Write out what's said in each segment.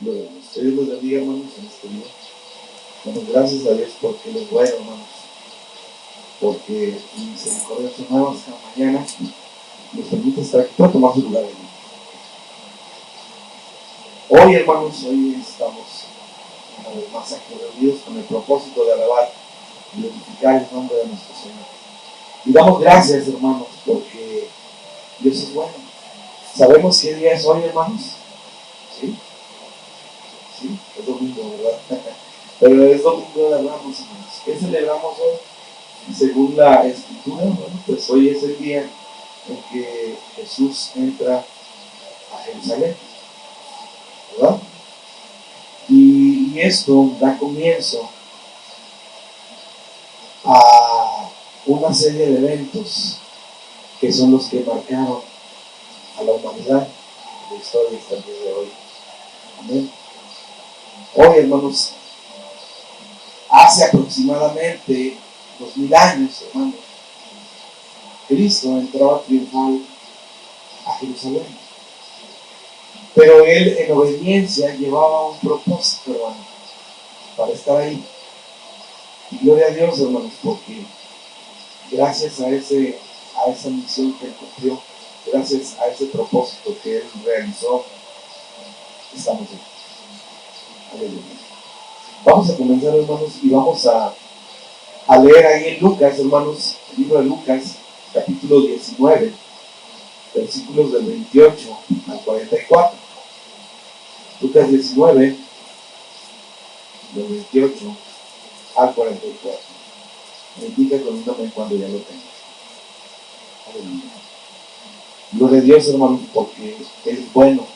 Gloria a Dios. Que Dios los bendiga, hermanos, en este día. Damos gracias a Dios porque Él es bueno, hermanos. Porque su misericordia son nuevas cada mañana. Nos permite estar aquí para tomar su lugar en mí. Hoy, hermanos, hoy estamos una vez más aquí reunidos con el propósito de alabar y glorificar el nombre de nuestro Señor. Y damos gracias, hermanos, porque Dios es bueno. ¿Sabemos qué día es hoy, hermanos? ¿Sí? Sí, es domingo, ¿verdad? Pero es domingo de Ramos, hermanos. ¿Qué celebramos hoy? Según la Escritura, bueno, pues hoy es el día en que Jesús entra a Jerusalén, ¿verdad? Y esto da comienzo a una serie de eventos que son los que marcaron a la humanidad, la historia hasta el día de hoy. Amén. Hoy, hermanos, hace aproximadamente 2000 años, hermanos, Cristo entraba triunfal a Jerusalén. Pero Él, en obediencia, llevaba un propósito, hermanos, para estar ahí. Y gloria a Dios, hermanos, porque gracias a esa misión que Él cumplió, gracias a ese propósito que Él realizó, estamos aquí. Aleluya. Vamos a comenzar, hermanos, y vamos a leer ahí en Lucas, hermanos, el libro de Lucas, capítulo 19, versículos del 28 al 44. Lucas 19, del 28 al 44. Me indica con un nombre cuando ya lo tenga. Aleluya. Gloria a Dios, hermanos, porque Él es bueno.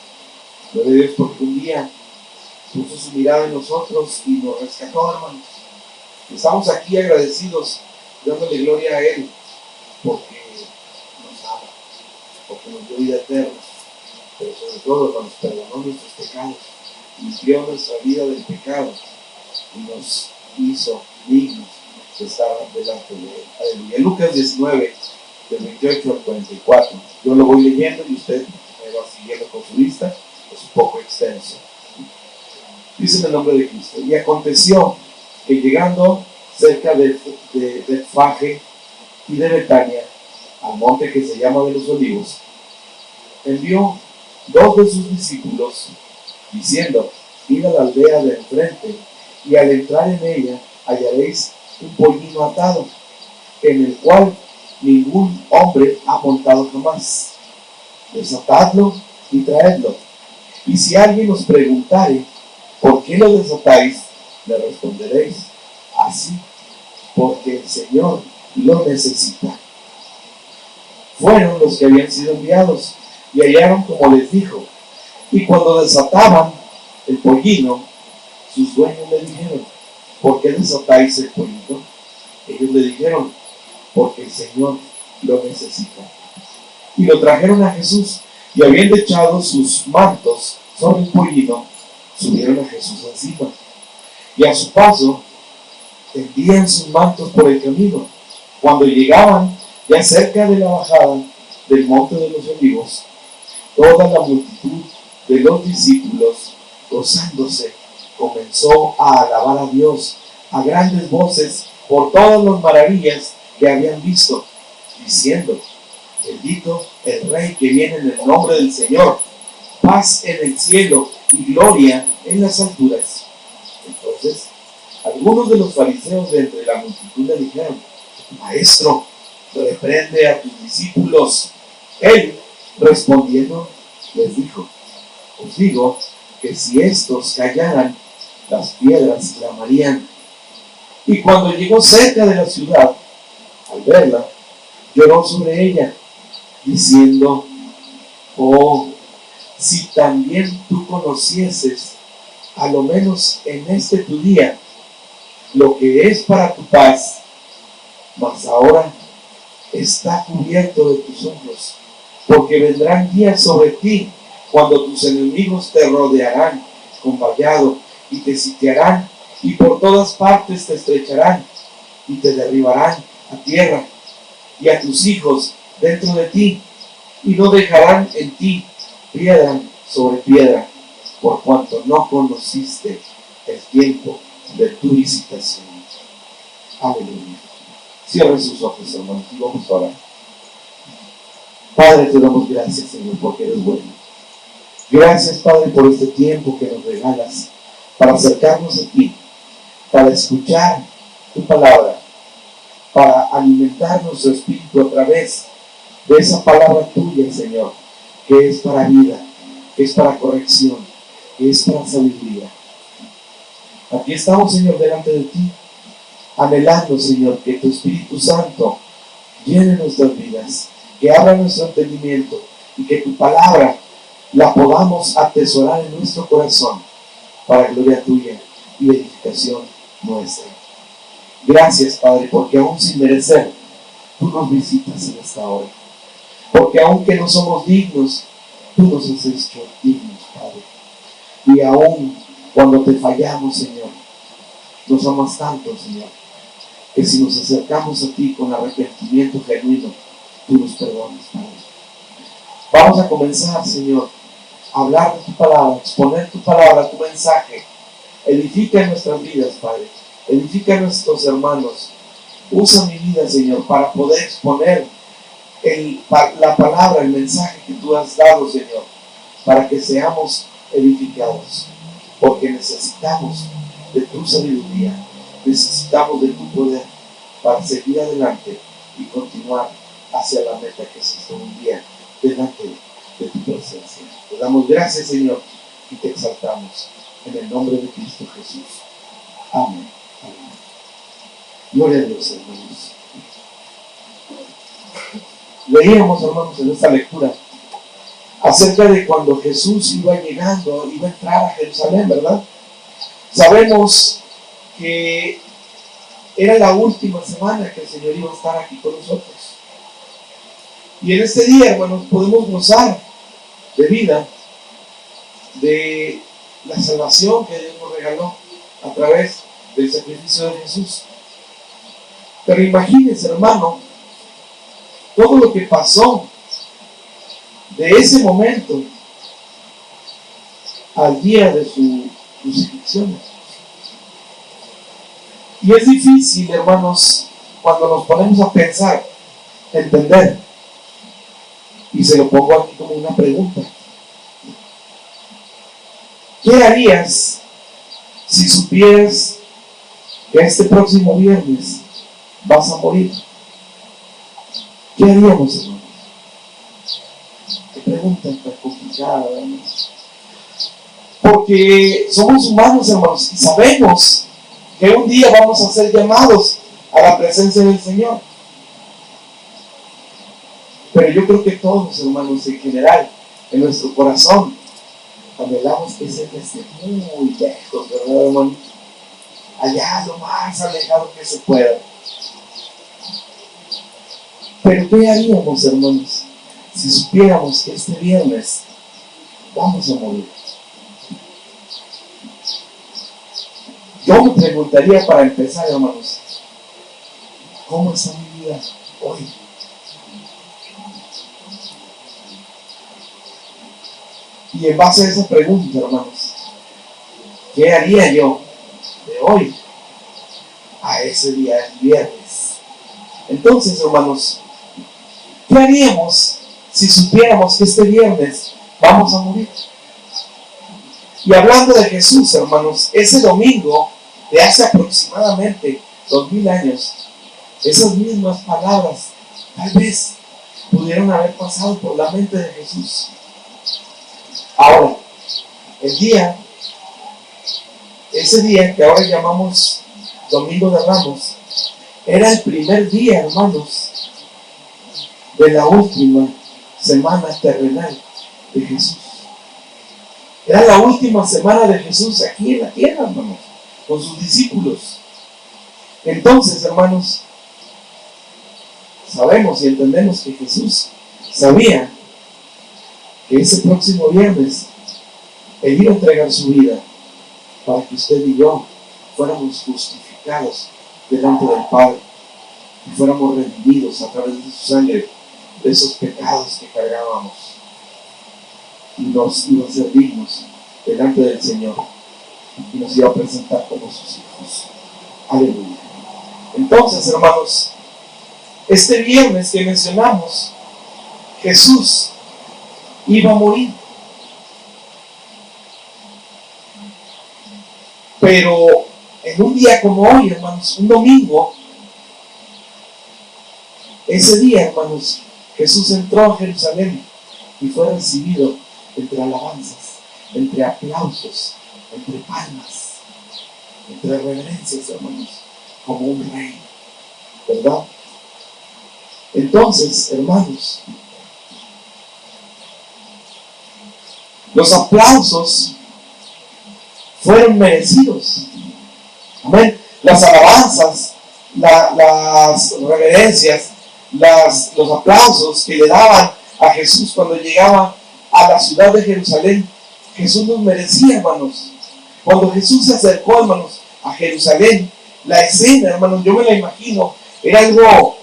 Gloria a Dios porque un día puso su mirada en nosotros y nos rescató, hermanos. Estamos aquí agradecidos, dándole gloria a Él, porque nos ama, porque nos dio vida eterna, pero sobre todo, hermanos, perdonó nuestros pecados, limpió nuestra vida del pecado y nos hizo dignos de estar delante de Él. Aleluya. Lucas 19, del 28 al 44. Yo lo voy leyendo y usted me va siguiendo con su lista, es un poco extenso. Dice en el nombre de Cristo: y aconteció que llegando cerca de Betfage y de Betania, al monte que se llama de los Olivos, envió 2 de sus discípulos, diciendo: id a la aldea de enfrente, y al entrar en ella hallaréis un pollino atado, en el cual ningún hombre ha montado jamás. Desatadlo y traedlo. Y si alguien os preguntare, ¿por qué lo desatáis?, le responderéis: así, porque el Señor lo necesita. Fueron los que habían sido enviados, y hallaron como les dijo. Y cuando desataban el pollino, sus dueños le dijeron: ¿por qué desatáis el pollino? Ellos le dijeron: porque el Señor lo necesita. Y lo trajeron a Jesús, y habiendo echado sus mantos sobre el pollino, subieron a Jesús encima. Y a su paso tendían sus mantos por el camino. Cuando llegaban ya cerca de la bajada del monte de los Olivos, toda la multitud de los discípulos, gozándose, comenzó a alabar a Dios a grandes voces por todas las maravillas que habían visto, diciendo: bendito el Rey que viene en el nombre del Señor, paz en el cielo y gloria en las alturas. Entonces algunos de los fariseos de entre la multitud le dijeron: Maestro, reprende a tus discípulos. Él, respondiendo, les dijo: os digo que si estos callaran, las piedras clamarían. Y cuando llegó cerca de la ciudad, al verla, lloró sobre ella, diciendo: oh, si también tú conocieses, a lo menos en este tu día, lo que es para tu paz, mas ahora está cubierto de tus ojos, porque vendrán días sobre ti cuando tus enemigos te rodearán con vallado y te sitiarán, y por todas partes te estrecharán y te derribarán a tierra, y a tus hijos dentro de ti, y no dejarán en ti piedra sobre piedra, por cuanto no conociste el tiempo de tu visitación. Aleluya. Cierre sus ojos, hermanos, y vamos a orar. Padre, te damos gracias, Señor, porque eres bueno. Gracias, Padre, por este tiempo que nos regalas para acercarnos a ti, para escuchar tu palabra, para alimentar nuestro espíritu a través de esa palabra tuya, Señor, que es para vida, que es para corrección, que es para sabiduría. Aquí estamos, Señor, delante de ti, anhelando, Señor, que tu Espíritu Santo llene nuestras vidas, que abra nuestro entendimiento y que tu palabra la podamos atesorar en nuestro corazón para gloria tuya y edificación nuestra. Gracias, Padre, porque aún sin merecer, tú nos visitas en esta hora. Porque aunque no somos dignos, tú nos has hecho dignos, Padre. Y aún cuando te fallamos, Señor, nos amas tanto, Señor, que si nos acercamos a ti con arrepentimiento genuino, tú nos perdonas, Padre. Vamos a comenzar, Señor, a hablar de tu palabra, exponer tu palabra, tu mensaje. Edifica nuestras vidas, Padre. Edifica a nuestros hermanos. Usa mi vida, Señor, para poder exponer la palabra, el mensaje que tú has dado, Señor, para que seamos edificados. Porque necesitamos de tu sabiduría, necesitamos de tu poder para seguir adelante y continuar hacia la meta que es un día delante de tu presencia. Te damos gracias, Señor, y te exaltamos en el nombre de Cristo Jesús. Amén. Amén. Gloria a Dios, hermanos. Leíamos, hermanos, en esta lectura acerca de cuando Jesús iba llegando, iba a entrar a Jerusalén, ¿verdad? Sabemos que era la última semana que el Señor iba a estar aquí con nosotros. Y en este día, hermanos, podemos gozar de vida, de la salvación que Dios nos regaló a través del sacrificio de Jesús. Pero imagínense, hermano, todo lo que pasó de ese momento al día de su crucifixión. Y es difícil, hermanos, cuando nos ponemos a pensar, entender. Y se lo pongo aquí como una pregunta. ¿Qué harías si supieras que este próximo viernes vas a morir? ¿Qué haríamos, hermanos? Qué pregunta tan complicada, hermanos. Porque somos humanos, hermanos, y sabemos que un día vamos a ser llamados a la presencia del Señor. Pero yo creo que todos, hermanos, en general, en nuestro corazón, anhelamos que ese esté muy lejos, ¿verdad, hermanos? Allá lo más alejado que se pueda. Pero ¿qué haríamos, hermanos, si supiéramos que este viernes vamos a morir? Yo me preguntaría para empezar, hermanos, ¿cómo está mi vida hoy? Y en base a esa pregunta, hermanos, ¿qué haría yo de hoy a ese día, el viernes? Entonces, hermanos, ¿qué haríamos si supiéramos que este viernes vamos a morir? Y hablando de Jesús, hermanos, ese domingo de hace aproximadamente 2000 años, esas mismas palabras tal vez pudieron haber pasado por la mente de Jesús. Ahora, ese día que ahora llamamos Domingo de Ramos, era el primer día, hermanos, de la última semana terrenal de Jesús. Era la última semana de Jesús aquí en la tierra, hermanos, con sus discípulos. Entonces, hermanos, sabemos y entendemos que Jesús sabía que ese próximo viernes Él iba a entregar su vida para que usted y yo fuéramos justificados delante del Padre y fuéramos redimidos a través de su sangre de esos pecados que cargábamos, y nos iba a ser dignos delante del Señor y nos iba a presentar como sus hijos. Aleluya. Entonces, hermanos, este viernes que mencionamos, Jesús iba a morir. Pero en un día como hoy, hermanos, un domingo, ese día, hermanos, Jesús entró a Jerusalén y fue recibido entre alabanzas, entre aplausos, entre palmas, entre reverencias, hermanos, como un rey, ¿verdad? Entonces, hermanos, los aplausos fueron merecidos. Amén. Las alabanzas, las reverencias, los aplausos que le daban a Jesús cuando llegaba a la ciudad de Jerusalén, Jesús los merecía, hermanos. Cuando Jesús se acercó, hermanos, a Jerusalén, la escena, hermanos, yo me la imagino, era algo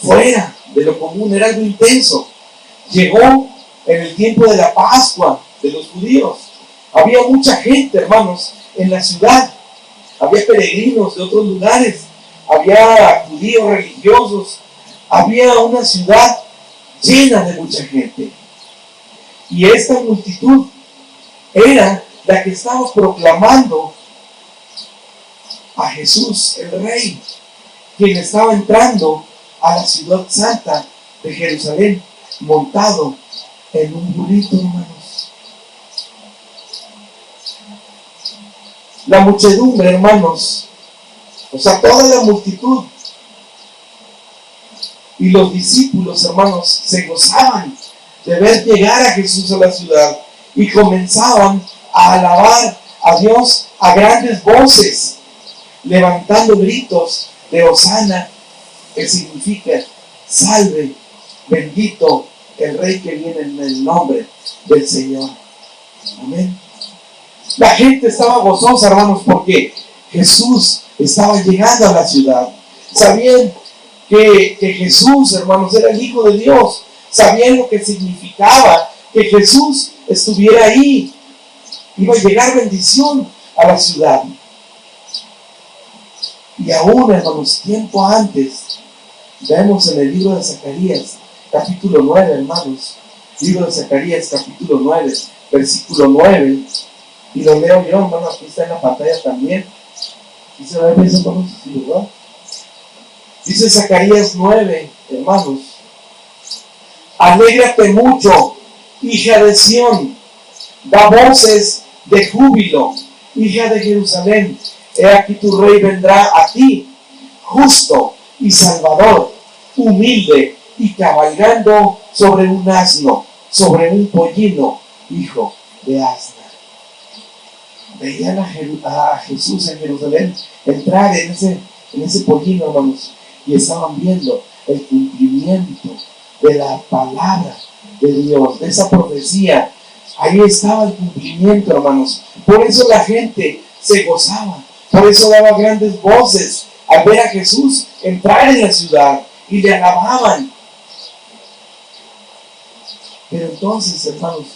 fuera de lo común, era algo intenso. Llegó en el tiempo de la Pascua de los judíos. Había mucha gente, hermanos, en la ciudad. Había peregrinos de otros lugares. Había judíos religiosos. Había una ciudad llena de mucha gente. Y esta multitud era la que estaba proclamando a Jesús, el Rey, quien estaba entrando a la ciudad santa de Jerusalén, montado en un burrito, hermanos. La muchedumbre, hermanos, o sea, toda la multitud y los discípulos, hermanos, se gozaban de ver llegar a Jesús a la ciudad y comenzaban a alabar a Dios a grandes voces, levantando gritos de hosana, que significa salve, bendito el Rey que viene en el nombre del Señor. Amén. La gente estaba gozosa, hermanos, porque Jesús estaba llegando a la ciudad. Sabían que Jesús, hermanos, era el Hijo de Dios. Sabían lo que significaba que Jesús estuviera ahí. Iba a llegar bendición a la ciudad. Y aún, hermanos, tiempo antes, vemos en el libro de Zacarías, capítulo 9, hermanos. Libro de Zacarías, capítulo 9, versículo 9. Y lo leo yo, hermano, aquí está en la pantalla también. ¿Y se ve eso, hermanos? Sí, ¿verdad? Dice Zacarías 9, hermanos. Alégrate mucho, hija de Sión. Da voces de júbilo, hija de Jerusalén. He aquí tu rey vendrá a ti, justo y salvador, humilde y cabalgando sobre un asno, sobre un pollino, hijo de asna. Veían a Jesús en Jerusalén entrar en ese pollino, hermanos, y estaban viendo el cumplimiento de la palabra de Dios, de esa profecía. Ahí estaba el cumplimiento, hermanos. Por eso la gente se gozaba, por eso daba grandes voces al ver a Jesús entrar en la ciudad y le alababan. Pero entonces, hermanos,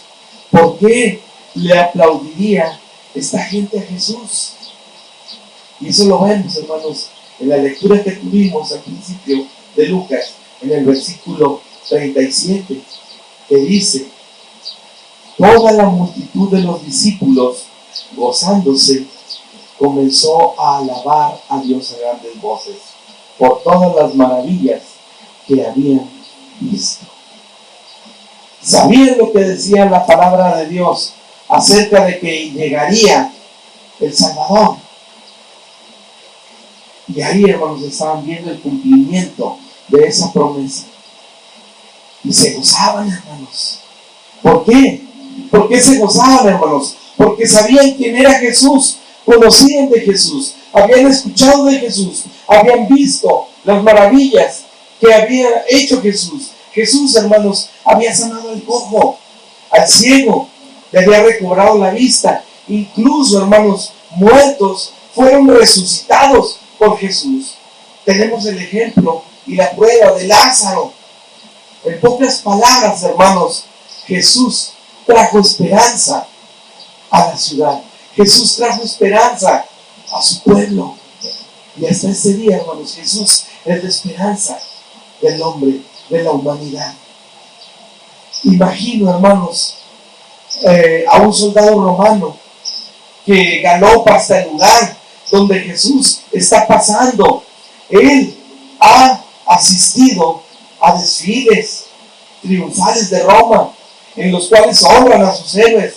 ¿por qué le aplaudiría esta gente a Jesús? Y eso lo vemos, hermanos, en la lectura que tuvimos al principio de Lucas, en el versículo 37, que dice: toda la multitud de los discípulos, gozándose, comenzó a alabar a Dios a grandes voces por todas las maravillas que habían visto. Sabían lo que decía la palabra de Dios acerca de que llegaría el Salvador. Y ahí, hermanos, estaban viendo el cumplimiento de esa promesa. Y se gozaban, hermanos. ¿Por qué? ¿Por qué se gozaban, hermanos? Porque sabían quién era Jesús, conocían de Jesús, habían escuchado de Jesús, habían visto las maravillas que había hecho Jesús. Jesús, hermanos, había sanado al cojo, al ciego, le había recobrado la vista. Incluso, hermanos, muertos fueron resucitados por Jesús. Tenemos el ejemplo y la prueba de Lázaro. En pocas palabras, hermanos, Jesús trajo esperanza a la ciudad. Jesús trajo esperanza a su pueblo. Y hasta este día, hermanos, Jesús es la esperanza del hombre, de la humanidad. Imagino, hermanos, a un soldado romano que galopa hasta el lugar donde Jesús está pasando. Él ha asistido a desfiles triunfales de Roma, en los cuales honran a sus héroes.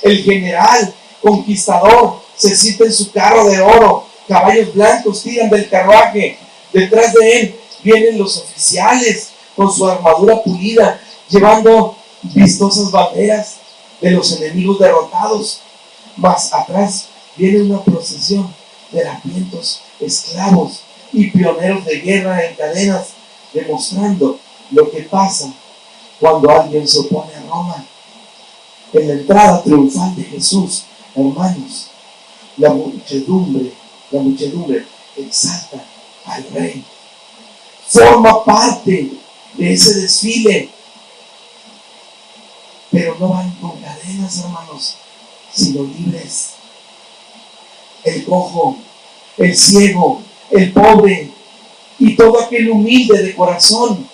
El general conquistador se sienta en su carro de oro, caballos blancos tiran del carruaje, detrás de él vienen los oficiales con su armadura pulida, llevando vistosas banderas de los enemigos derrotados. Más atrás viene una procesión de harapientos, esclavos y pioneros de guerra en cadenas, demostrando lo que pasa cuando alguien se opone a Roma. En la entrada triunfal de Jesús, hermanos, la muchedumbre exalta al Rey. Forma parte de ese desfile. Pero no van con cadenas, hermanos, sino libres. El cojo, el ciego, el pobre y todo aquel humilde de corazón.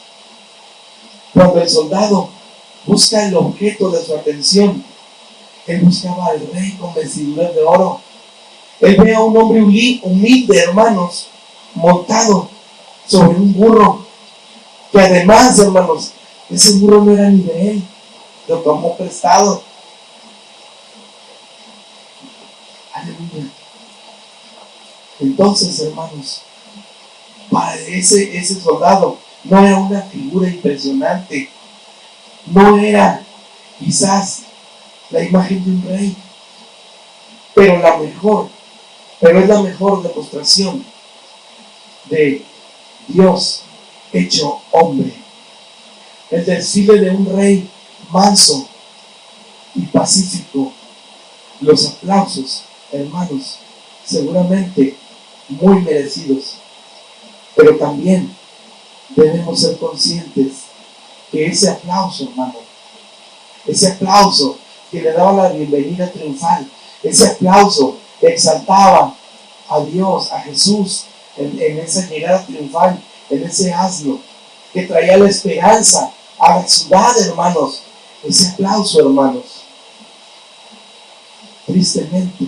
Cuando el soldado busca el objeto de su atención, él buscaba al Rey con vestiduras de oro. Él ve a un hombre humilde, hermanos, montado sobre un burro, que además, hermanos, ese burro no era ni de él, lo tomó prestado. Aleluya. Entonces, hermanos, para ese soldado no era una figura impresionante, no era quizás la imagen de un rey, pero es la mejor demostración de Dios hecho hombre. El desfile de un rey manso y pacífico. Los aplausos, hermanos, seguramente muy merecidos, pero también debemos ser conscientes que ese aplauso, hermano, ese aplauso que le daba la bienvenida triunfal, ese aplauso que exaltaba a Dios, a Jesús, en esa llegada triunfal, en ese asno, que traía la esperanza a la ciudad, hermanos. Ese aplauso, hermanos, tristemente,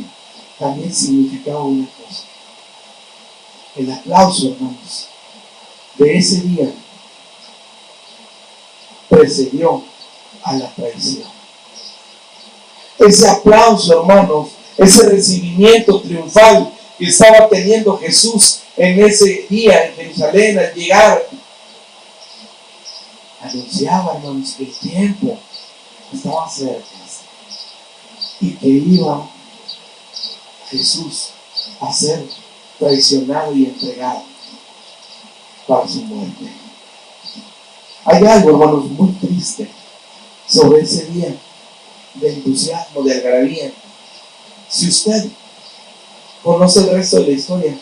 también significaba una cosa. El aplauso, hermanos, de ese día precedió a la traición. Ese aplauso, hermanos, ese recibimiento triunfal que estaba teniendo Jesús en ese día en Jerusalén al llegar, anunciaba, hermanos, que el tiempo estaba cerca y que iba Jesús a ser traicionado y entregado para su muerte. Hay algo, hermanos, muy triste sobre ese día de entusiasmo, de algarabía. Si usted conoce el resto de la historia,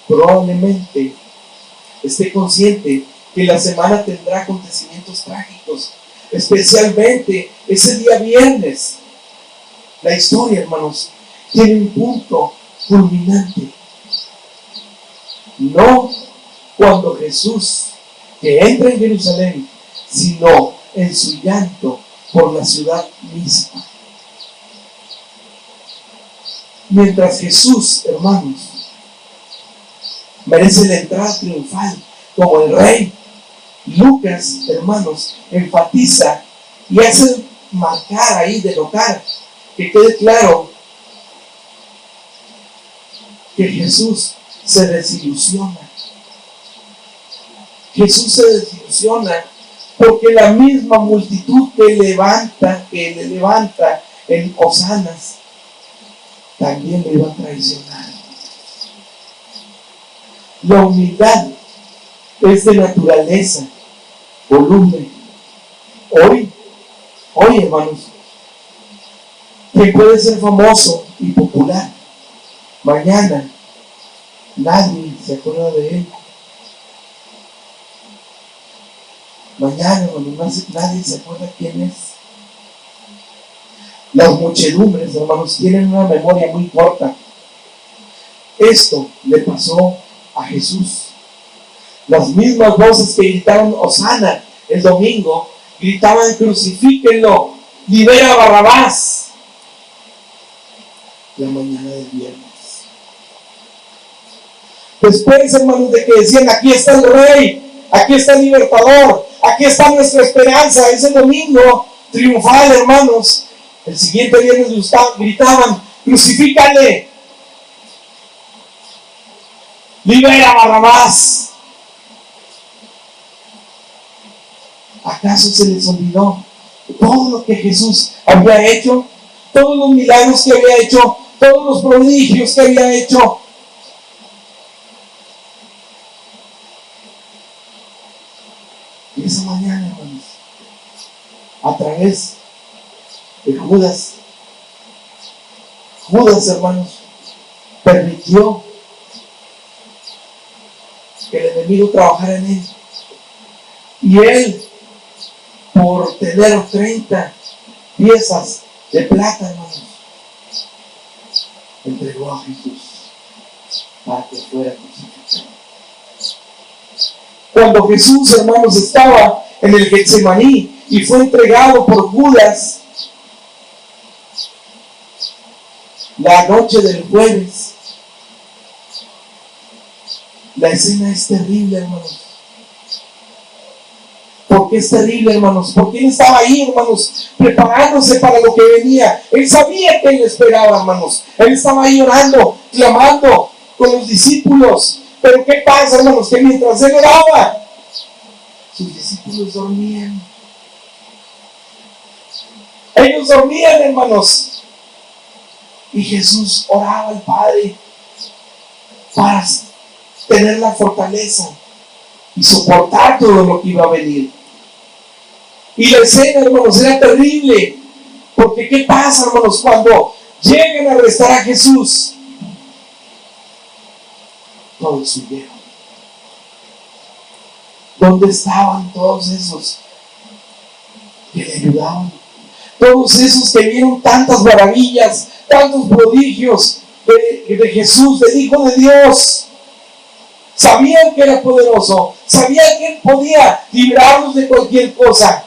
probablemente esté consciente que la semana tendrá acontecimientos trágicos, especialmente ese día viernes. La historia, hermanos, tiene un punto culminante. No cuando Jesús, que entra en Jerusalén, sino en su llanto por la ciudad misma. Mientras Jesús, hermanos, merece la entrada triunfal como el Rey, Lucas, hermanos, enfatiza y hace marcar ahí, denotar, que quede claro que Jesús se desilusiona. Jesús se desilusiona porque la misma multitud que le levanta en hosanas, también le iba a traicionar. La humildad es de naturaleza, volumen. Hoy, hermanos, que puede ser famoso y popular, mañana nadie se acuerda de él. Mañana, hermanos, nadie se acuerda quién es. Las muchedumbres, hermanos, tienen una memoria muy corta. Esto le pasó a Jesús. Las mismas voces que gritaron Hosana el domingo, gritaban crucifíquenlo, libera a Barrabás, la mañana del viernes. Después, hermanos, de que decían aquí está el rey, aquí está el libertador, aquí está nuestra esperanza, ese domingo triunfal, hermanos, el siguiente viernes gritaban crucifícale, libera a Barrabás. ¿Acaso se les olvidó todo lo que Jesús había hecho? Todos los milagros que había hecho, todos los prodigios que había hecho. Y esa mañana, hermanos, a través de Judas, hermanos, permitió que el enemigo trabajara en él. Y él, por tener 30 piezas de plata, hermanos, entregó a Jesús para que fuera crucificado. Cuando Jesús, hermanos, estaba en el Getsemaní y fue entregado por Judas la noche del jueves, la escena es terrible, hermanos. ¿Por qué es terrible, hermanos? Porque él estaba ahí, hermanos, preparándose para lo que venía. Él sabía que él esperaba, hermanos. Él estaba ahí orando, clamando con los discípulos. Pero ¿qué pasa, hermanos? Que mientras él oraba, sus discípulos dormían. Ellos dormían, hermanos. Y Jesús oraba al Padre para tener la fortaleza y soportar todo lo que iba a venir. Y la escena, hermanos, era terrible. Porque ¿qué pasa, hermanos? Cuando llegan a arrestar a Jesús, todos huyeron. ¿Dónde estaban todos esos que le ayudaban? Todos esos que vieron tantas maravillas, tantos prodigios de Jesús, del Hijo de Dios. Sabían que era poderoso, sabían que él podía librarlos de cualquier cosa.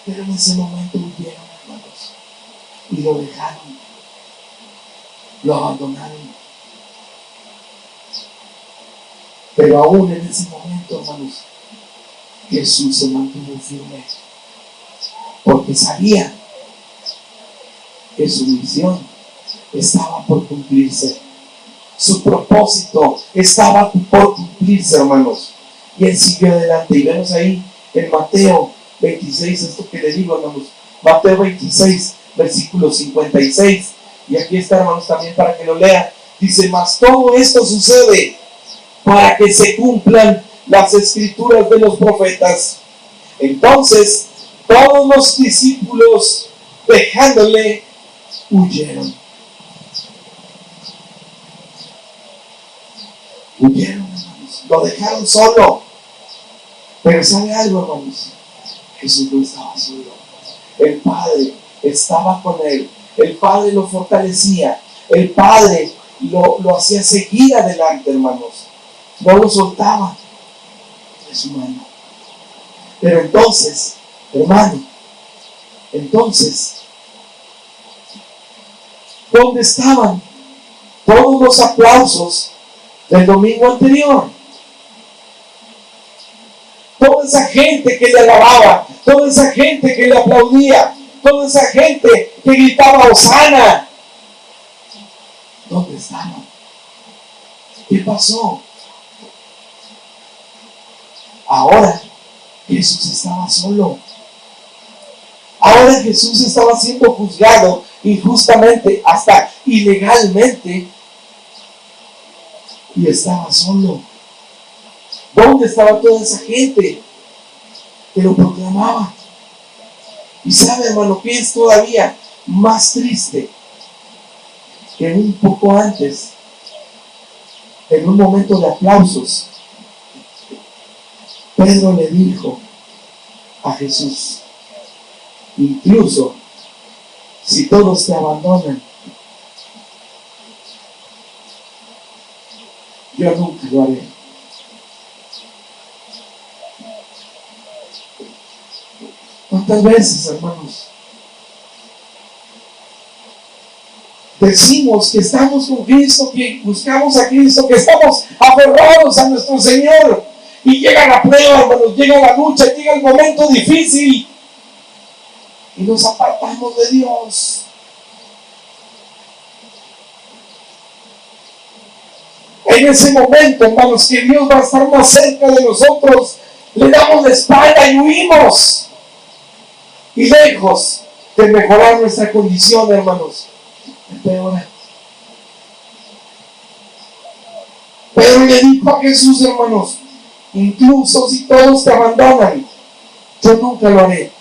Pero en ese momento huyeron, hermanos, y lo dejaron, lo abandonaron. Pero aún en ese momento, hermanos, Jesús se mantuvo firme, porque sabía que su misión estaba por cumplirse. Su propósito estaba por cumplirse, hermanos. Y él siguió adelante. Y vemos ahí en Mateo 26, esto que le digo, hermanos. Mateo 26, versículo 56. Y aquí está, hermanos, también para que lo lean. Dice, mas todo esto sucede para que se cumplan las escrituras de los profetas. Entonces, todos los discípulos, dejándole, huyeron. Huyeron, hermanos. Lo dejaron solo. Pero ¿sabe algo, hermanos? Jesús no estaba solo. El Padre estaba con él. El Padre lo fortalecía. El Padre lo hacía seguir adelante, hermanos. No lo soltaba de su mano. Pero entonces, hermano, ¿dónde estaban todos los aplausos del domingo anterior? Toda esa gente que le alababa, toda esa gente que le aplaudía, toda esa gente que gritaba Hosana. ¿Dónde estaban? ¿Qué pasó? Ahora Jesús estaba solo. Ahora Jesús estaba siendo juzgado injustamente, hasta ilegalmente, y estaba solo. ¿Dónde estaba toda esa gente que lo proclamaba? Y sabe, hermano, que es todavía más triste que un poco antes, en un momento de aplausos, Pedro le dijo a Jesús, incluso Si todos te abandonan, yo nunca lo haré. ¿Cuántas veces, hermanos, decimos que estamos con Cristo, que buscamos a Cristo, que estamos aferrados a nuestro Señor? Y llega la prueba, hermanos, llega la lucha, llega el momento difícil y nos apartamos de Dios. En ese momento, hermanos, que Dios va a estar más cerca de nosotros, le damos la espalda y huimos. Y lejos de mejorar nuestra condición, hermanos, empeora. Pedro le dijo a Jesús, hermanos, incluso si todos te abandonan, yo nunca lo haré.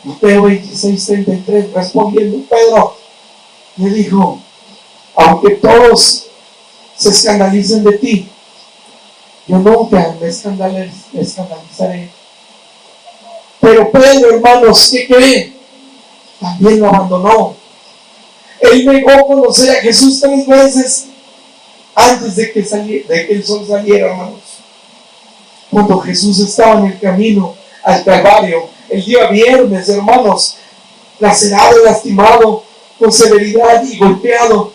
Mateo 26:33, respondiendo Pedro, le dijo, aunque todos se escandalicen de ti, yo nunca me escandalizaré. Pero Pedro, hermanos, ¿qué cree? También lo abandonó. Él negó conocer a Jesús 3 veces antes de que el sol saliera, hermanos. Cuando Jesús estaba en el camino al Calvario, el día viernes, hermanos, lacerado, lastimado, con severidad y golpeado,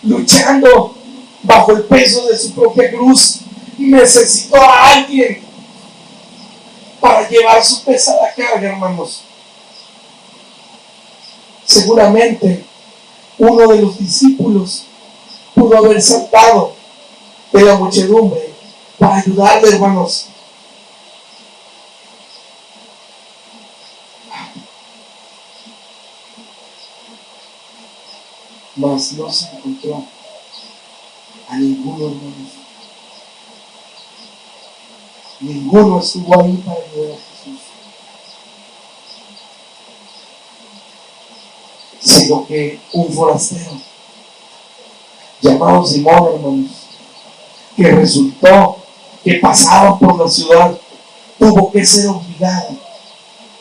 luchando bajo el peso de su propia cruz, necesitó a alguien para llevar su pesada carga, hermanos. Seguramente uno de los discípulos pudo haber saltado de la muchedumbre para ayudarle, hermanos. Mas no se encontró a ninguno, hermanos. Ninguno estuvo ahí para ayudar a Jesús, sino que un forastero llamado Simón, hermanos, que resultó que pasaba por la ciudad, tuvo que ser obligado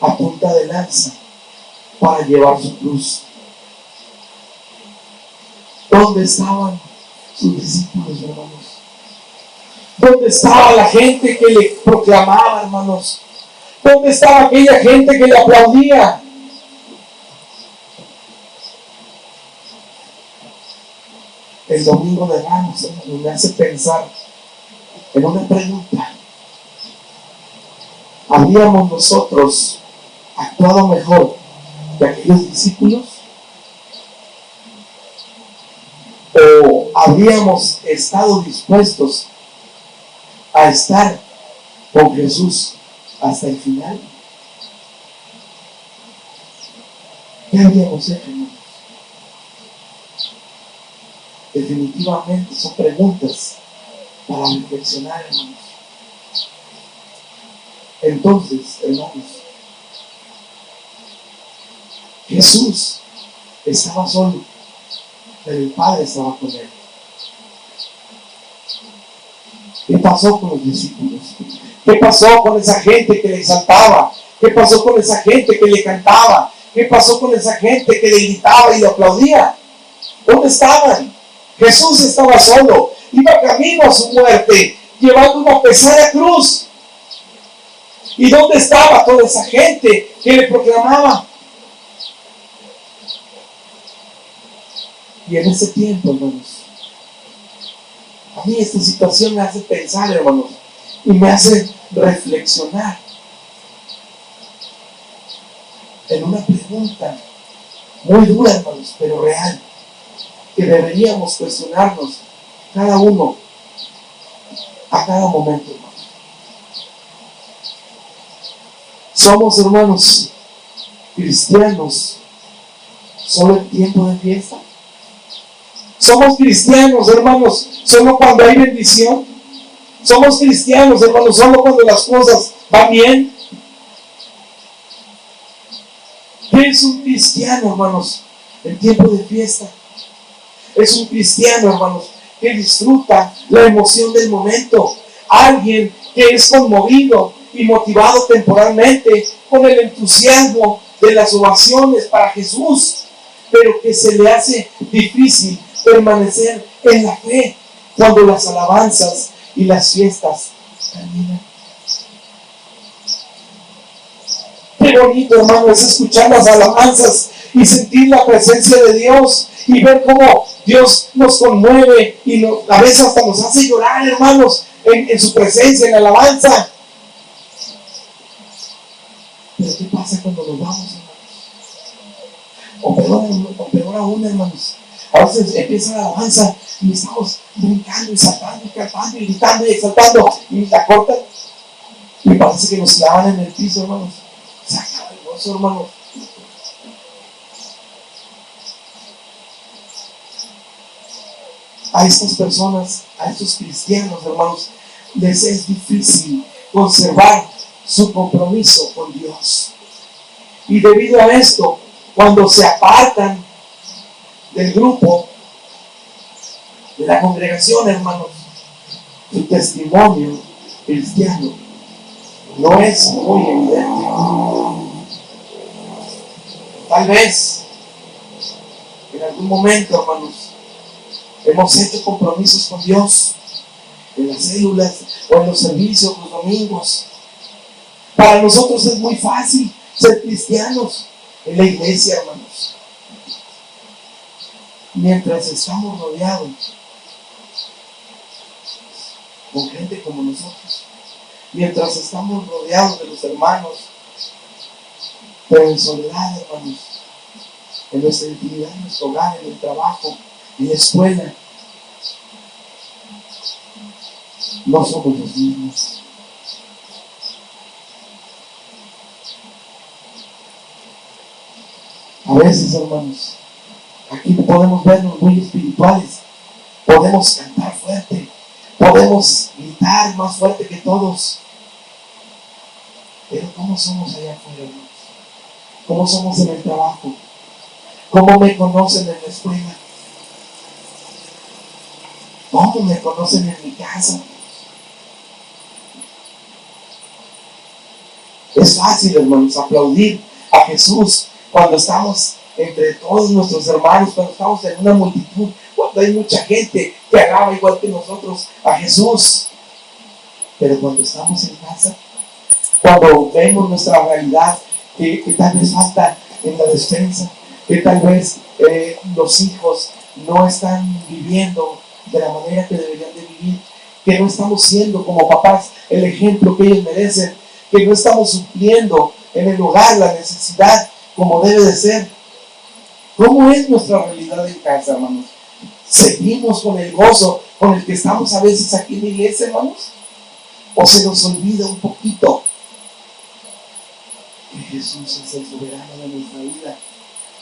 a punta de lanza para llevar su cruz. ¿Dónde estaban sus discípulos, hermanos? ¿Dónde estaba la gente que le proclamaba, hermanos? ¿Dónde estaba aquella gente que le aplaudía? El domingo de Ramos, hermanos, me hace pensar en una pregunta. ¿Habríamos nosotros actuado mejor que aquellos discípulos? ¿O habríamos estado dispuestos a estar con Jesús hasta el final? ¿Qué habríamos hecho, hermanos? Definitivamente son preguntas para reflexionar, hermanos. Entonces, hermanos, Jesús estaba solo, pero el Padre estaba con él. ¿Qué pasó con los discípulos? ¿Qué pasó con esa gente que le exaltaba? ¿Qué pasó con esa gente que le cantaba? ¿Qué pasó con esa gente que le gritaba y le aplaudía? ¿Dónde estaban? Jesús estaba solo, iba camino a su muerte, llevando una pesada cruz. ¿Y dónde estaba toda esa gente que le proclamaba? Y en ese tiempo, hermanos, a mí esta situación me hace pensar, hermanos, y me hace reflexionar en una pregunta muy dura, hermanos, pero real, que deberíamos cuestionarnos cada uno a cada momento, hermanos. Somos, hermanos, cristianos solo en tiempo de fiesta. Somos cristianos, hermanos, solo cuando hay bendición. Somos cristianos, hermanos, solo cuando las cosas van bien. ¿Qué es un cristiano, hermanos, en tiempo de fiesta? Es un cristiano, hermanos, que disfruta la emoción del momento. Alguien que es conmovido y motivado temporalmente con el entusiasmo de las ovaciones para Jesús, pero que se le hace difícil permanecer en la fe cuando las alabanzas y las fiestas terminan. Qué bonito, hermano, es escuchar las alabanzas y sentir la presencia de Dios y ver cómo Dios nos conmueve y a veces hasta nos hace llorar, hermanos, en su presencia, en la alabanza. Pero ¿qué pasa cuando nos vamos, hermanos? O peor aún, hermanos. A veces empieza la alabanza y estamos brincando y saltando y cantando y gritando y exaltando y la cortan y parece que nos clavan en el piso, hermanos. Se acaba el gozo, hermanos. A estas personas, a estos cristianos, hermanos, les es difícil conservar su compromiso con Dios. Y debido a esto, cuando se apartan del grupo, de la congregación, hermanos, su testimonio cristiano no es muy evidente. Tal vez en algún momento, hermanos, hemos hecho compromisos con Dios en las células o en los servicios los domingos. Para nosotros es muy fácil ser cristianos en la iglesia, hermanos. Mientras estamos rodeados con gente como nosotros, mientras estamos rodeados de los hermanos, pero en soledad, hermanos, en nuestra intimidad, en nuestro hogar, en el trabajo, en la escuela, no somos los mismos. A veces, hermanos, aquí podemos vernos muy espirituales, podemos cantar fuerte, podemos gritar más fuerte que todos, pero ¿cómo somos allá afuera, hermanos? ¿Cómo somos en el trabajo? ¿Cómo me conocen en la escuela? ¿Cómo me conocen en mi casa? Es fácil, hermanos, aplaudir a Jesús cuando estamos entre todos nuestros hermanos, cuando estamos en una multitud, cuando hay mucha gente que alaba igual que nosotros a Jesús. Pero cuando estamos en casa, cuando vemos nuestra realidad, que tal vez falta en la despensa, que tal vez los hijos no están viviendo de la manera que deberían de vivir, que no estamos siendo como papás el ejemplo que ellos merecen, que no estamos supliendo en el hogar la necesidad como debe de ser. ¿Cómo es nuestra realidad en casa, hermanos? ¿Seguimos con el gozo con el que estamos a veces aquí en la iglesia, hermanos? ¿O se nos olvida un poquito que Jesús es el soberano de nuestra vida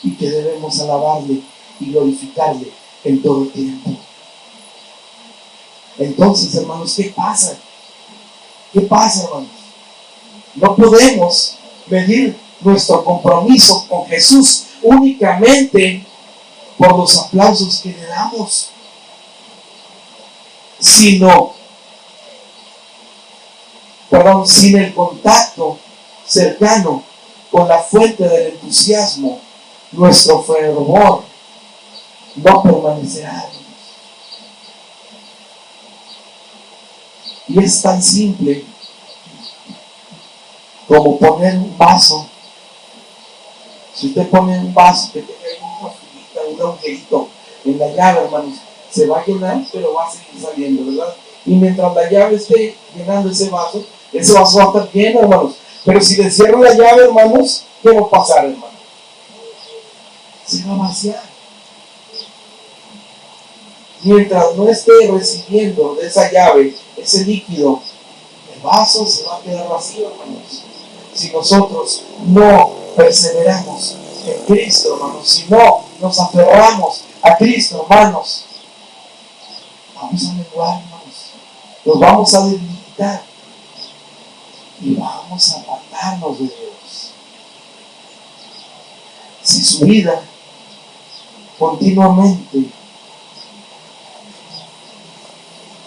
y que debemos alabarle y glorificarle en todo tiempo? Entonces, hermanos, ¿qué pasa? ¿Qué pasa, hermanos? No podemos medir nuestro compromiso con Jesús únicamente por los aplausos que le damos, sin el contacto cercano con la fuente del entusiasmo, nuestro fervor no permanecerá. Y es tan simple como poner un vaso. Si usted pone un vaso que tenga una filita, un agujerito en la llave, hermanos, se va a llenar, pero va a seguir saliendo, ¿verdad? Y mientras la llave esté llenando ese vaso va a estar lleno, hermanos. Pero si le cierro la llave, hermanos, ¿qué va a pasar, hermanos? Se va a vaciar. Mientras no esté recibiendo de esa llave ese líquido, el vaso se va a quedar vacío, hermanos. Si nosotros no perseveramos en Cristo, hermanos, si no nos aferramos a Cristo, hermanos, vamos a menguar, hermanos, nos vamos a debilitar y vamos a apartarnos de Dios. Si su vida continuamente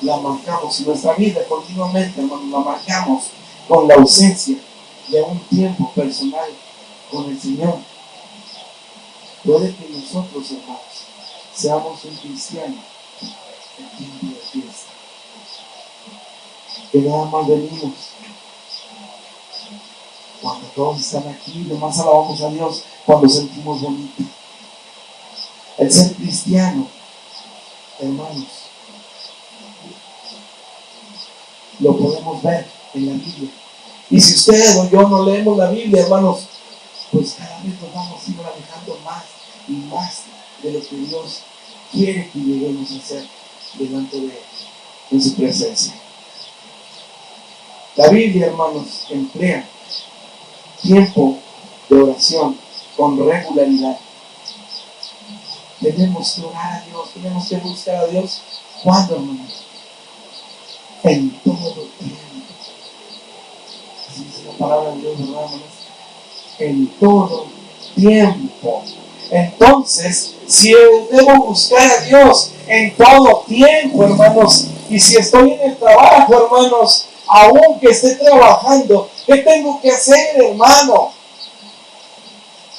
la marcamos, si nuestra vida continuamente, hermanos, la marcamos con la ausencia de un tiempo personal con el Señor. Puede que nosotros, hermanos, seamos un cristiano en tiempo de fiesta, que nada más venimos cuando todos están aquí, nomás alabamos a Dios cuando sentimos bonito. El ser cristiano, hermanos, lo podemos ver en la Biblia. Y si usted o yo no leemos la Biblia, hermanos, pues cada vez nos vamos a ir alejando más y más de lo que Dios quiere que lleguemos a hacer delante de Él, en su presencia. La Biblia, hermanos, emplea tiempo de oración con regularidad. Tenemos que orar a Dios, tenemos que buscar a Dios. ¿Cuándo, hermanos? En todo tiempo. Así dice la palabra de Dios, ¿verdad, hermanos? En todo tiempo. Entonces, si debo buscar a Dios en todo tiempo, hermanos, y si estoy en el trabajo, hermanos, aunque esté trabajando, ¿qué tengo que hacer, hermano?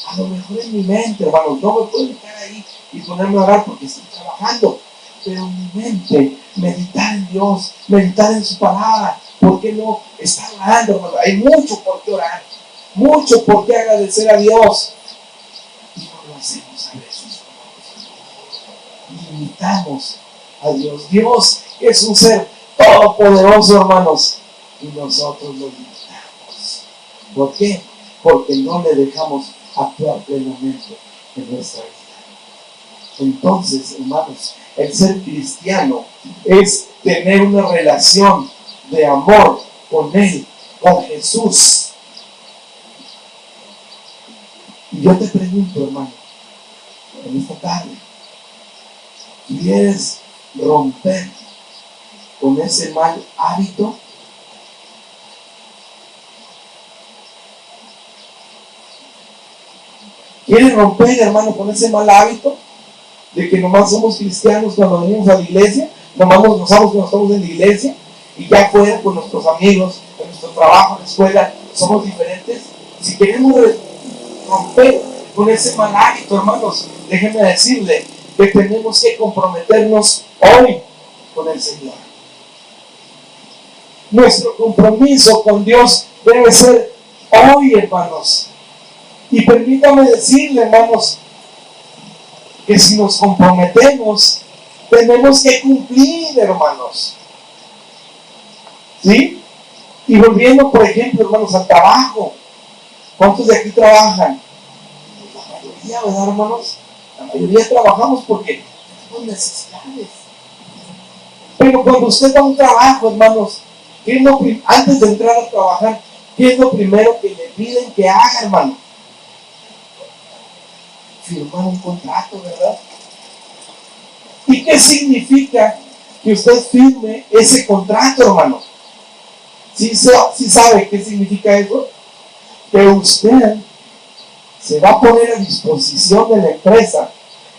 A lo mejor en mi mente, hermanos, no me puedo estar ahí y ponerme a orar porque estoy trabajando, pero en mi mente, meditar en Dios, meditar en su palabra. ¿Por qué no estar orando, hermano? Hay mucho por qué orar, mucho por qué agradecer a Dios. Y no lo hacemos a veces, hermanos. Limitamos a Dios. Dios es un ser todopoderoso, hermanos, y nosotros lo limitamos. ¿Por qué? Porque no le dejamos actuar plenamente en nuestra vida. Entonces, hermanos, el ser cristiano es tener una relación de amor con Él, con Jesús. Y yo te pregunto, hermano, en esta tarde, ¿quieres romper con ese mal hábito? ¿Quieres romper, hermano, con ese mal hábito de que nomás somos cristianos cuando venimos a la iglesia, nomás nos gozamos cuando estamos en la iglesia, y ya fuera con nuestros amigos, en nuestro trabajo, en la escuela, somos diferentes? Si queremos romper con ese mal hábito, hermanos, déjenme decirle que tenemos que comprometernos hoy con el Señor. Nuestro compromiso con Dios debe ser hoy, hermanos. Y permítame decirle, hermanos, que si nos comprometemos, tenemos que cumplir, hermanos. ¿Sí? Y volviendo, por ejemplo, hermanos, al trabajo. ¿Cuántos de aquí trabajan? La mayoría, ¿verdad, hermanos? La mayoría trabajamos porque tenemos necesidades. Pero cuando usted va a un trabajo, hermanos, ¿qué es lo antes de entrar a trabajar, qué es lo primero que le piden que haga, hermano? Firmar un contrato, ¿verdad? ¿Y qué significa que usted firme ese contrato, hermano? ¿Sí sabe qué significa eso? Que usted se va a poner a disposición de la empresa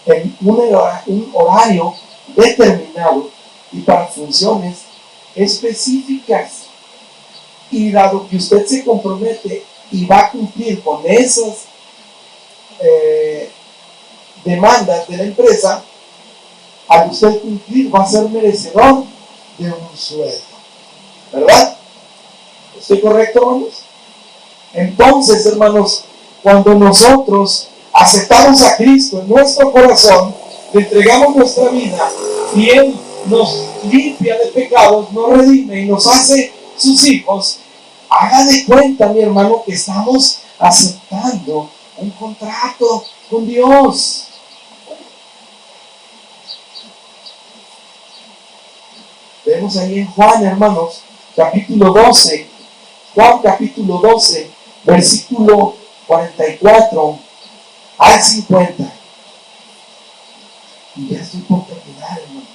en un horario determinado y para funciones específicas. Y dado que usted se compromete y va a cumplir con esas demandas de la empresa, al usted cumplir va a ser merecedor de un sueldo, ¿verdad? ¿Estoy correcto, hermanos? Entonces, hermanos, cuando nosotros aceptamos a Cristo en nuestro corazón, le entregamos nuestra vida y Él nos limpia de pecados, nos redime y nos hace sus hijos, haga de cuenta, mi hermano, que estamos aceptando un contrato con Dios. Vemos ahí en Juan, hermanos, capítulo 12, Juan capítulo 12, versículo 44 al 50. Y ya estoy por terminar, hermanos.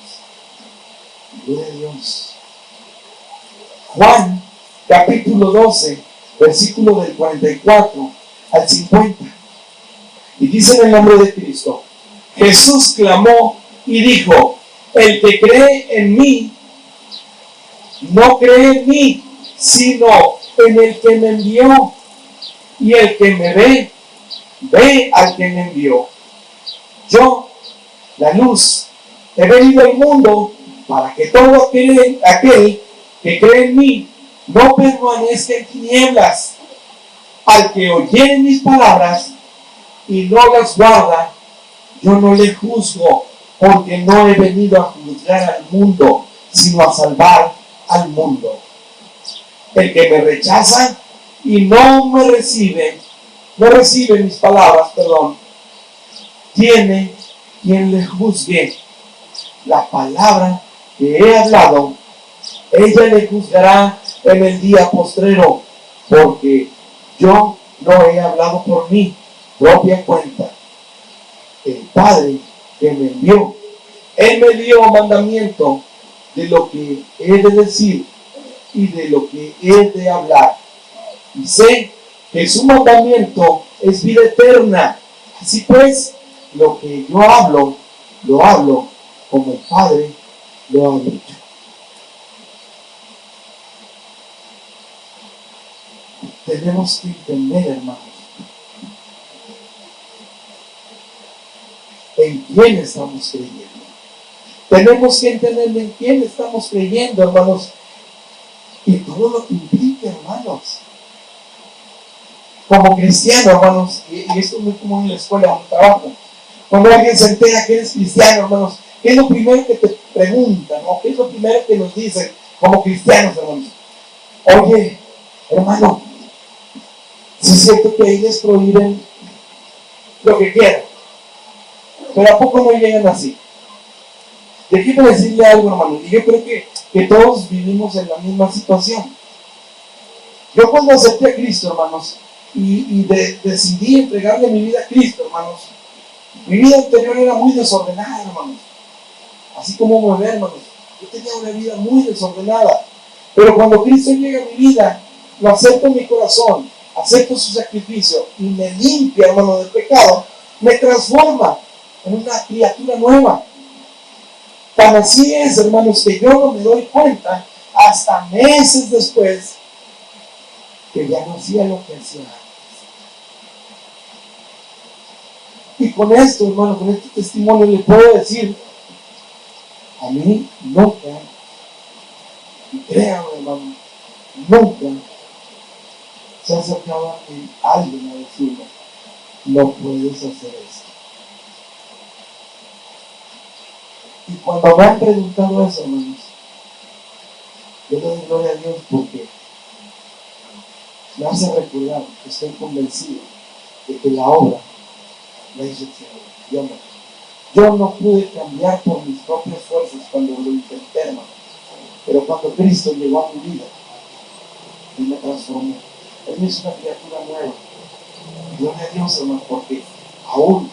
Gloria a Dios. Juan capítulo 12, versículo del 44 al 50. Y dice en el nombre de Cristo: Jesús clamó y dijo: el que cree en mí, no cree en mí, sino en el que me envió. Y el que me ve, ve al que me envió. Yo, la luz, he venido al mundo para que todo aquel que cree en mí no permanezca en tinieblas. Al que oyere mis palabras y no las guarda, yo no le juzgo, porque no he venido a juzgar al mundo, sino a salvar al mundo. El que me rechaza y no recibe mis palabras, tiene quien le juzgue. La palabra que he hablado, ella le juzgará en el día postrero, porque yo no he hablado por mi propia cuenta. El Padre que me envió, Él me dio mandamiento de lo que he de decir y de lo que he de hablar. Y sé que su mandamiento es vida eterna. Así pues, lo que yo hablo, lo hablo como el Padre lo ha dicho. Tenemos que entender, hermanos, en quién estamos creyendo. Tenemos que entender en quién estamos creyendo, hermanos, y todo lo que implica, hermanos. Como cristiano, hermanos, y esto es muy común en la escuela, en el trabajo, cuando alguien se entera que eres cristiano, hermanos, ¿qué es lo primero que te preguntan? ¿No? ¿Qué es lo primero que nos dicen como cristianos, hermanos? Oye, hermano, si es cierto que ahí les prohíben lo que quieran, pero ¿a poco no llegan así? Déjeme decirle algo, hermano, y yo creo que todos vivimos en la misma situación. Yo cuando acepté a Cristo, hermanos, y decidí entregarle mi vida a Cristo, hermanos, mi vida anterior era muy desordenada, hermanos. Así como me ve, hermanos. Yo tenía una vida muy desordenada. Pero cuando Cristo llega a mi vida, lo acepto en mi corazón, acepto su sacrificio y me limpia, hermano, del pecado, me transforma en una criatura nueva. Tan así es, hermanos, que yo no me doy cuenta hasta meses después que ya no hacía lo que hacía antes. Y con esto, hermano, con este testimonio le puedo decir, a mí nunca, y créanme, hermano, nunca se acercaba a alguien a decirme, no puedes hacer esto. Y cuando me han preguntado eso, hermanos, yo le doy gloria a Dios porque me hace recordar que estoy convencido de que la obra la hizo el Señor. Yo no pude cambiar por mis propias fuerzas cuando lo intenté, hermano. Pero cuando Cristo llegó a mi vida, Él me transformó. Él me hizo una criatura nueva. Gloria a Dios, hermano, porque aún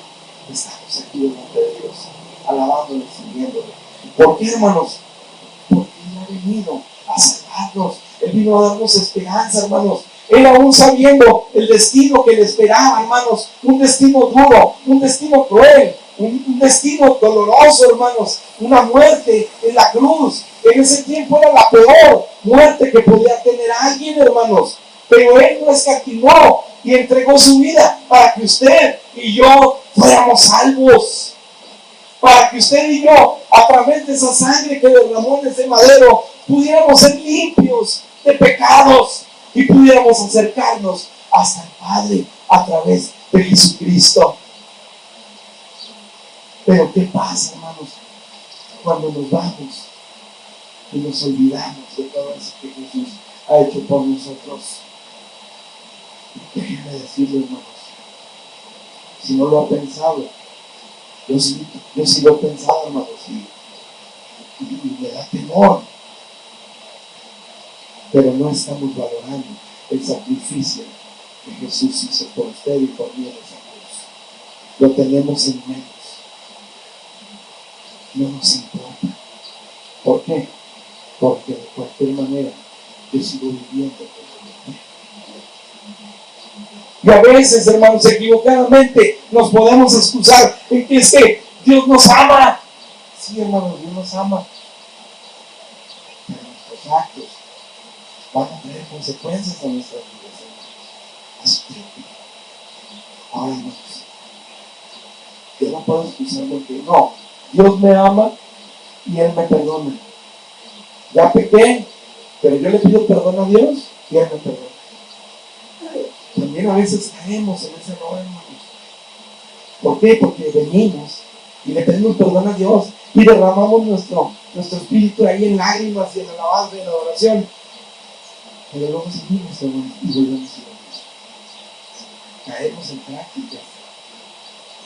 estamos aquí delante de Dios, alabándole, sirviéndole. ¿Por qué, hermanos? Porque Él ha venido a salvarnos. Él vino a darnos esperanza, hermanos. Él aún sabiendo el destino que le esperaba, hermanos, un destino duro, un destino cruel, un destino doloroso, hermanos, una muerte en la cruz. En ese tiempo era la peor muerte que podía tener alguien, hermanos. Pero Él no escatimó y entregó su vida para que usted y yo fuéramos salvos. Para que usted y yo, a través de esa sangre que derramó en ese madero, pudiéramos ser limpios de pecados y pudiéramos acercarnos hasta el Padre a través de Jesucristo. Pero ¿qué pasa, hermanos? Cuando nos vamos y nos olvidamos de todo eso que Jesús ha hecho por nosotros. Déjenme decirle, hermanos, si no lo ha pensado, yo sí lo he pensado, hermanos, y me da temor. Pero no estamos valorando el sacrificio que Jesús hizo por usted y por mí en esa cruz. Lo tenemos en menos. No nos importa. ¿Por qué? Porque de cualquier manera yo sigo viviendo con Él. Y a veces, hermanos, equivocadamente nos podemos excusar en que es que Dios nos ama. Sí, hermanos, Dios nos ama. Pero nuestros actos van a tener consecuencias en nuestras vidas. A su tiempo. Ahora, hermanos, yo no puedo excusar porque no. Dios me ama y Él me perdona. Ya pequé, pero yo le pido perdón a Dios y Él me perdona. También a veces caemos en ese error, hermanos. ¿Por qué? Porque venimos y le pedimos perdón a Dios y derramamos nuestro espíritu ahí en lágrimas y en alabanza y en adoración. Pero luego seguimos, hermanos, y volvemos a lo mismo. Caemos en prácticas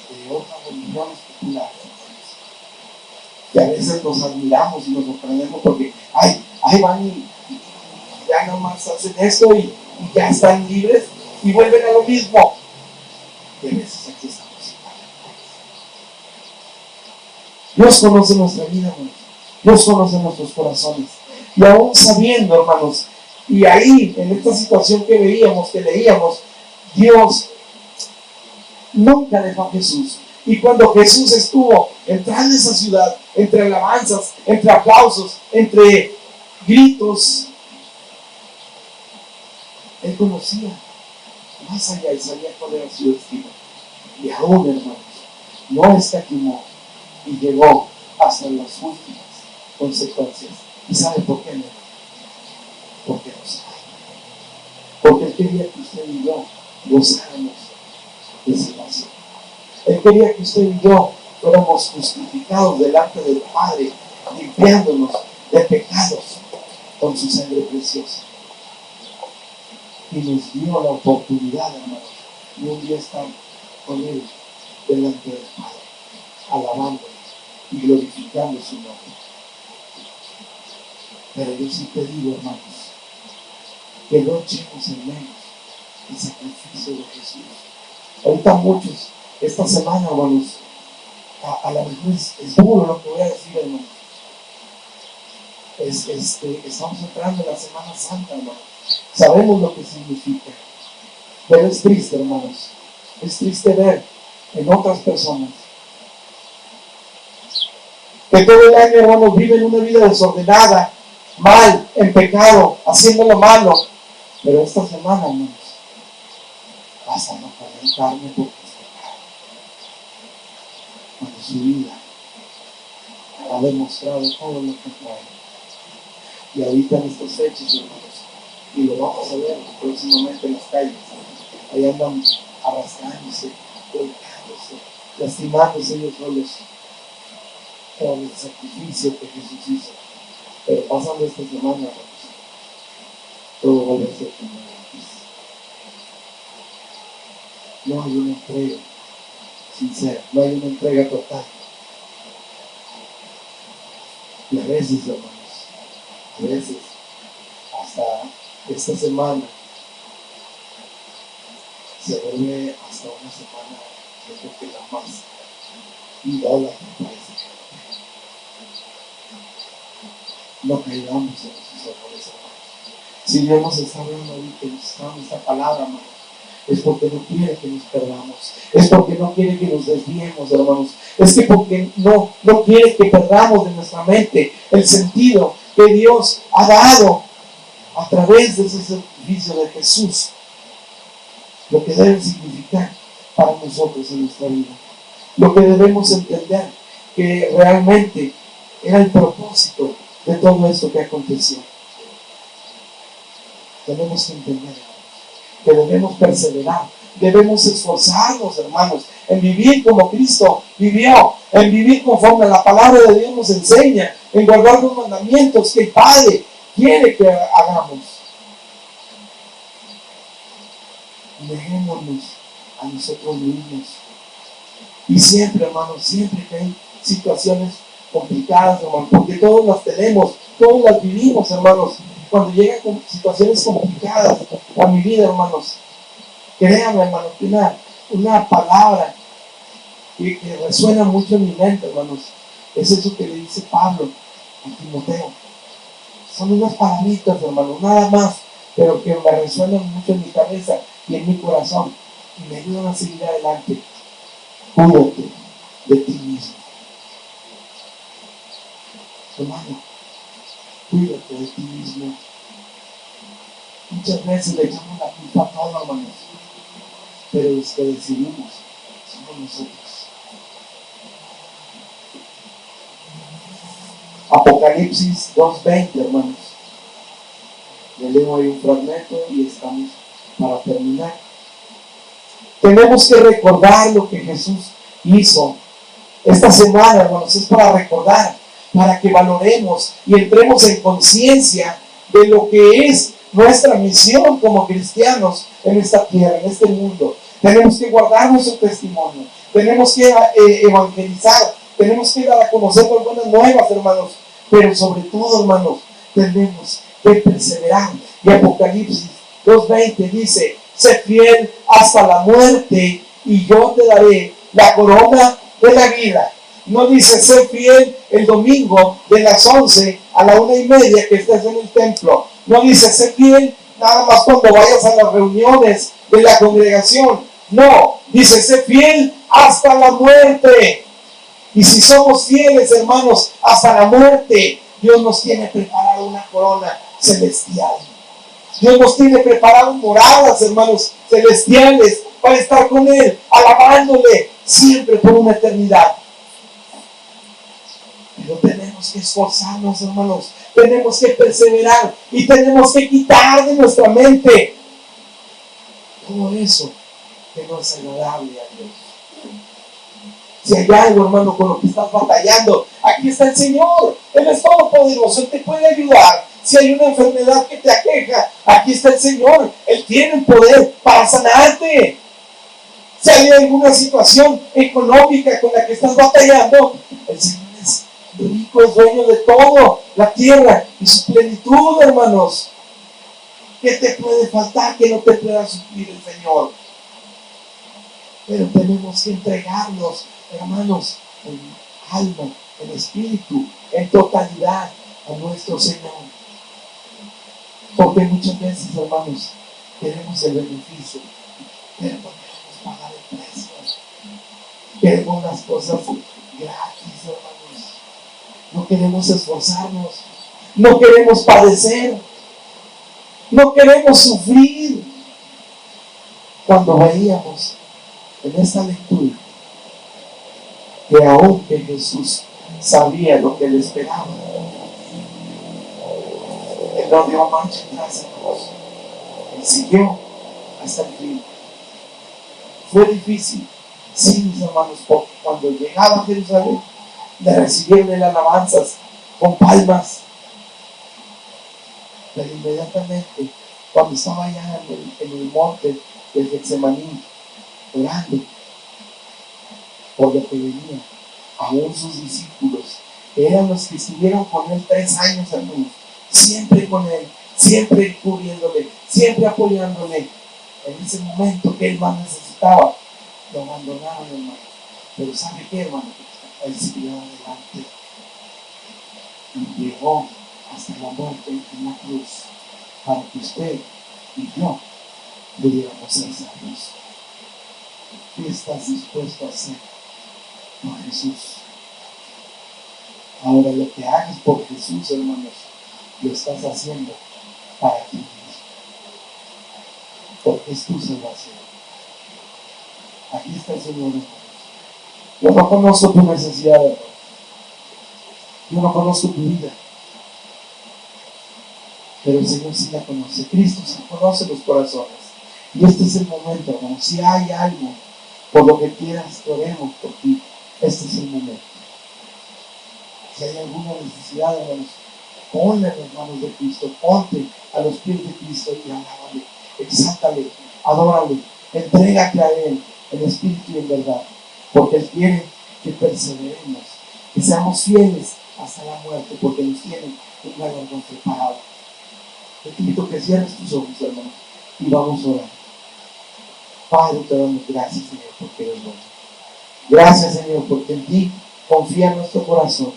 de otras religiones populares. Y a veces nos admiramos y nos sorprendemos porque, ahí van y ya nomás hacen esto y ya están libres y vuelven a lo mismo. Y a veces aquí estamos. Dios conoce nuestra vida, hermanos. Dios conoce nuestros corazones. Y aún sabiendo, hermanos, y ahí, en esta situación que veíamos, que leíamos, Dios nunca dejó a Jesús. Y cuando Jesús estuvo entrando a esa ciudad, entre alabanzas, entre aplausos, entre gritos, Él conocía más allá y sabía cuál era su destino. Y aún, hermanos, no escatimó y llegó hasta las últimas consecuencias. ¿Y sabe por qué, hermano? Porque nos ama. Porque Él quería que usted y yo gozáramos de salvación. Él quería que usted y yo fuéramos justificados delante del Padre, limpiándonos de pecados con su sangre preciosa. Y nos dio la oportunidad, hermanos, de un día estar con Él delante del Padre, alabándole y glorificando su nombre. Pero yo sí te digo, hermanos, que no echemos en menos el sacrificio de Jesús. Ahorita muchos, esta semana, hermanos, a la mejor es duro lo que voy a decir, hermanos. Estamos entrando en la Semana Santa, hermanos. Sabemos lo que significa. Pero es triste, hermanos. Es triste ver en otras personas que todo el año, hermanos, viven una vida desordenada, mal, en pecado, haciendo lo malo. Pero esta semana, hermanos, pasan a comer carne porque es pecado. Cuando su vida ha demostrado todo lo contrario. Y ahorita en estos hechos, hermanos, y lo vamos a ver próximamente en las calles, ahí andan arrastrándose, golpeándose, lastimándose ellos solos por el sacrificio que Jesús hizo. Pero pasando esta semana, hermanos, todo vuelve a ser como antes. No hay una entrega sincera, no hay una entrega total. Y a veces, hermanos, a veces, hasta esta semana, se vuelve hasta una semana, yo creo que la más idólatra parece que no caigamos en esos errores, hermanos. Si Dios nos está hablando ahorita, nos está dando esta palabra, hermanos, es porque no quiere que nos perdamos, es porque no quiere que nos desviemos, hermanos, es que porque no quiere que perdamos de nuestra mente el sentido que Dios ha dado a través de ese sacrificio de Jesús, lo que debe significar para nosotros en nuestra vida, lo que debemos entender que realmente era el propósito de todo esto que aconteció. Tenemos que entender que debemos perseverar, debemos esforzarnos, hermanos, en vivir como Cristo vivió, en vivir conforme a la palabra de Dios nos enseña, en guardar los mandamientos que el Padre quiere que hagamos. Dejémonos a nosotros mismos. Y siempre, hermanos, siempre que hay situaciones complicadas, hermanos, porque todos las tenemos, todos las vivimos, hermanos. Cuando llegan con situaciones complicadas a mi vida, hermanos, créanme, hermanos, que una palabra que resuena mucho en mi mente, hermanos, es eso que le dice Pablo a Timoteo. Son unas palabritas, hermanos, nada más, pero que me resuenan mucho en mi cabeza y en mi corazón y me ayudan a seguir adelante. Cuídate de ti mismo. Hermano, cuídate de ti mismo. Muchas veces le echamos la culpa a todo, hermanos. pero los que decidimos somos nosotros. Apocalipsis 2:20, hermanos. Le leo ahí un fragmento y estamos para terminar. Tenemos que recordar lo que Jesús hizo esta semana, hermanos. Es para recordar, para que valoremos y entremos en conciencia de lo que es nuestra misión como cristianos en esta tierra, en este mundo. Tenemos que guardar nuestro testimonio, tenemos que evangelizar, tenemos que dar a conocer las buenas nuevas, hermanos, pero sobre todo, hermanos, tenemos que perseverar. Y Apocalipsis 2:20 dice: sé fiel hasta la muerte y yo te daré la corona de la vida. No dice sé fiel el domingo de las 11 a la 1:30 que estés en el templo. No dice sé fiel nada más cuando vayas a las reuniones de la congregación. No, dice sé fiel hasta la muerte. Y si somos fieles, hermanos, hasta la muerte, Dios nos tiene preparado una corona celestial. Dios nos tiene preparado moradas, hermanos, celestiales, para estar con Él, alabándole siempre por una eternidad. Pero tenemos que esforzarnos, hermanos, tenemos que perseverar y tenemos que quitar de nuestra mente todo eso que no es agradable a Dios. Si hay algo, hermano, con lo que estás batallando, aquí está el Señor. Él es todopoderoso, Él te puede ayudar. Si hay una enfermedad que te aqueja, aquí está el Señor. Él tiene el poder para sanarte. Si hay alguna situación económica con la que estás batallando, el Señor es rico, es dueño de todo, la tierra y su plenitud, hermanos. ¿Qué te puede faltar que no te pueda suplir el Señor? Pero tenemos que entregarnos, hermanos, en alma, en espíritu, en totalidad a nuestro Señor. Porque muchas veces, hermanos, queremos el beneficio, pero no queremos pagar el precio. Queremos las cosas gratis, hermanos. No queremos esforzarnos, no queremos padecer, no queremos sufrir. Cuando veíamos en esta lectura que aunque Jesús sabía lo que le esperaba, Él no dio marcha atrás, hermanos. Él siguió hasta el fin. Fue difícil, sí, mis hermanos, porque cuando llegaba a Jerusalén le recibieron en alabanzas con palmas, pero inmediatamente cuando estaba allá en el monte del Getsemaní orando por lo que venía, aún sus discípulos, que eran los que estuvieron con Él 3 años, hermanos, siempre con Él, siempre cubriéndole, siempre apoyándole, en ese momento que Él más necesitaba, lo abandonaron, hermano. Pero ¿sabe qué, hermano? Él siguió adelante y llegó hasta la muerte en la cruz para que usted y yo pudiéramos ser salvos. ¿Qué estás dispuesto a hacer por Jesús? Ahora, lo que hagas por Jesús, hermanos, lo estás haciendo para ti mismo, porque es tu salvación. Aquí está el Señor, hermanos. Yo no conozco tu necesidad, hermanos. Yo no conozco tu vida, pero el Señor sí la conoce. Cristo sí conoce los corazones. Y este es el momento, hermanos. Si hay algo por lo que quieras que oremos por ti, este es el momento. Si hay alguna necesidad, hermanos, ponle en las manos de Cristo, ponte a los pies de Cristo y alábale, exáltale, adórale, entrégate a Él en espíritu y en verdad, porque Él quiere que perseveremos, que seamos fieles hasta la muerte, porque nos tiene un galardón preparado. Te invito a que cierres tus ojos, hermanos, y vamos a orar. Padre, te damos gracias, Señor, porque eres bueno. Gracias, Señor, porque en ti confía nuestro corazón.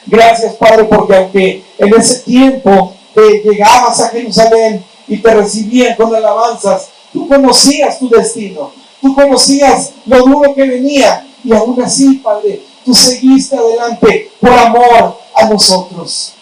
Gracias, Padre, porque aunque en ese tiempo que llegabas a Jerusalén y te recibían con alabanzas, tú conocías tu destino, tú conocías lo duro que venía, y aún así, Padre, tú seguiste adelante por amor a nosotros.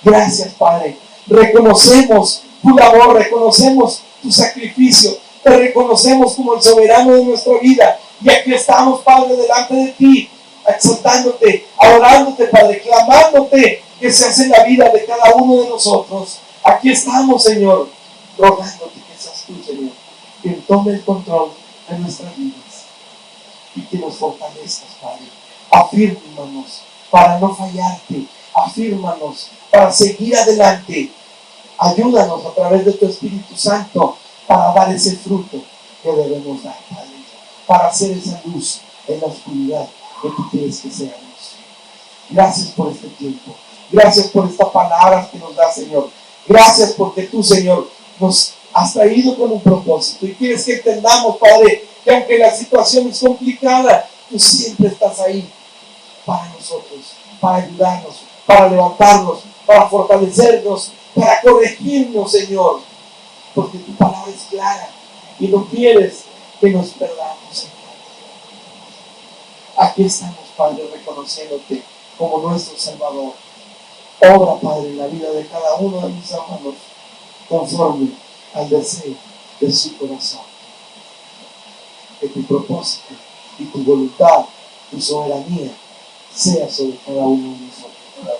Gracias, Padre. Reconocemos tu labor, reconocemos tu sacrificio, Te reconocemos como el soberano de nuestra vida. Y aquí estamos, Padre, delante de ti, exaltándote, adorándote, Padre, clamándote que seas en la vida de cada uno de nosotros. Aquí estamos, Señor, rogándote que seas tú, Señor, quien tome el control de nuestras vidas y que nos fortalezcas, Padre. Afírmanos para no fallarte. Afírmanos para seguir adelante. Ayúdanos a través de tu Espíritu Santo para dar ese fruto que debemos dar, Padre. Para hacer esa luz en la oscuridad que tú quieres que seamos. Gracias por este tiempo. Gracias por esta palabra que nos da, Señor. Gracias porque tú, Señor, nos has traído con un propósito. Y quieres que entendamos, Padre, que aunque la situación es complicada, tú siempre estás ahí para nosotros, para ayudarnos, para levantarnos, para fortalecernos, para corregirnos, Señor. Porque tu palabra es clara y no quieres que nos perdamos, Señor. Aquí estamos, Padre, reconociéndote como nuestro Salvador. Obra, Padre, en la vida de cada uno de mis hermanos, conforme al deseo de su corazón. Que tu propósito y tu voluntad, tu soberanía, sea sobre cada uno de nosotros, Padre.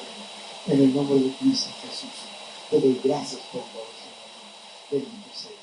En el nombre de Cristo Jesús, te doy gracias por todo, Señor. Bendito sea.